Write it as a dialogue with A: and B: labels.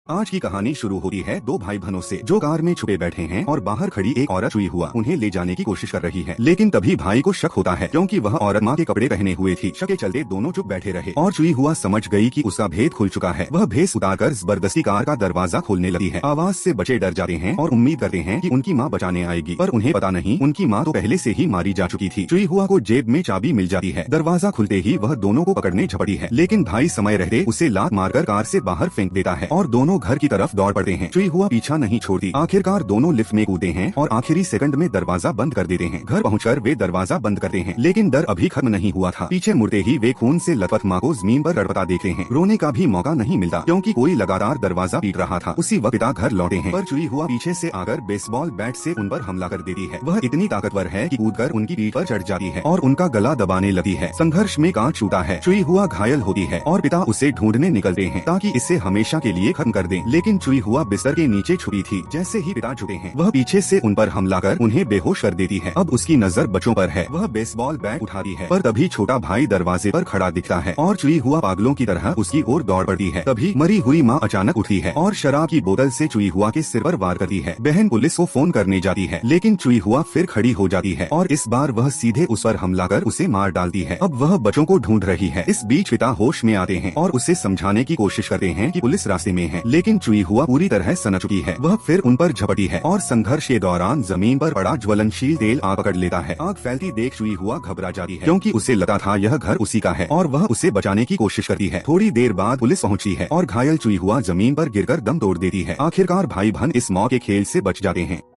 A: आज की कहानी शुरू होती है दो भाई बहनों से जो कार में छुपे बैठे हैं और बाहर खड़ी एक औरत चुई हुआ उन्हें ले जाने की कोशिश कर रही है। लेकिन तभी भाई को शक होता है क्योंकि वह औरत माँ के कपड़े पहने हुए थी। शक के चलते दोनों चुप बैठे रहे और चुई हुआ समझ गई कि उसका भेद खुल चुका है। वह भेस उतारकर जबरदस्ती कार का दरवाजा खोलने लगी है। आवाज से बच्चे डर जाते हैं और उम्मीद करते हैं कि उनकी माँ बचाने आएगी, पर उन्हें पता नहीं उनकी माँ तो पहले से ही मारी जा चुकी थी। चुई हुआ को जेब में चाबी मिल जाती है। दरवाजा खुलते ही वह दोनों को पकड़ने झपटी है, लेकिन भाई समय रहते उसे लात मारकर कार से बाहर फेंक देता है और दोनों घर की तरफ दौड़ पड़ते हैं। चुई हुआ पीछा नहीं छोड़ती। आखिरकार दोनों लिफ्ट में कूदते हैं और आखिरी सेकंड में दरवाजा बंद कर देते हैं। घर पहुंचकर वे दरवाजा बंद करते हैं, लेकिन डर अभी खत्म नहीं हुआ था। पीछे मुड़ते ही वे खून से लथपथ माँ को जमीन पर रड़पता देखते हैं। रोने का भी मौका नहीं मिलता क्योंकि कोई लगातार दरवाजा पीट रहा था। उसी वक्त पिता घर लौटे हैं, पर चुई हुआ पीछे से आकर बेसबॉल बैट से उन पर हमला कर देती है। वह इतनी ताकतवर है कि कूदकर उनकी पीठ पर चढ़ जाती है और उनका गला दबाने लगती है। संघर्ष में कांच छूटा है। चुई हुआ घायल होती है और पिता उसे ढूंढने निकलते हैं ताकि इसे हमेशा के लिए खत्म कर दें। लेकिन चुई हुआ बिस्तर के नीचे छुपी थी। जैसे ही पिता झुके हैं, वह पीछे से उन पर हमला कर उन्हें बेहोश कर देती है। अब उसकी नजर बच्चों पर है। वह बेसबॉल बैट उठाती है, पर तभी छोटा भाई दरवाजे पर खड़ा दिखता है और चुई हुआ पागलों की तरह उसकी ओर दौड़ पड़ती है। तभी मरी हुई माँ अचानक उठती है और शराब की बोतल से चुई हुआ के सिर पर वार करती है। बहन पुलिस को फोन करने जाती है, लेकिन चुई हुआ फिर खड़ी हो जाती है और इस बार वह सीधे उस पर हमला कर उसे मार डालती है। अब वह बच्चों को ढूंढ रही है। इस बीच पिता होश में आते हैं और उसे समझाने की कोशिश करते हैं कि पुलिस रास्ते में है, लेकिन चुई हुआ पूरी तरह सनक चुकी है। वह फिर उन पर झपटी है और संघर्ष के दौरान जमीन पर पड़ा ज्वलनशील तेल आग पकड़ लेता है। आग फैलती देख चुई हुआ घबरा जाती है क्योंकि उसे लगा था यह घर उसी का है और वह उसे बचाने की कोशिश करती है। थोड़ी देर बाद पुलिस पहुंची है और घायल चुई हुआ जमीन पर गिरकर दम तोड़ देती है। आखिरकार भाई बहन इस मौत के खेल से बच जाते हैं।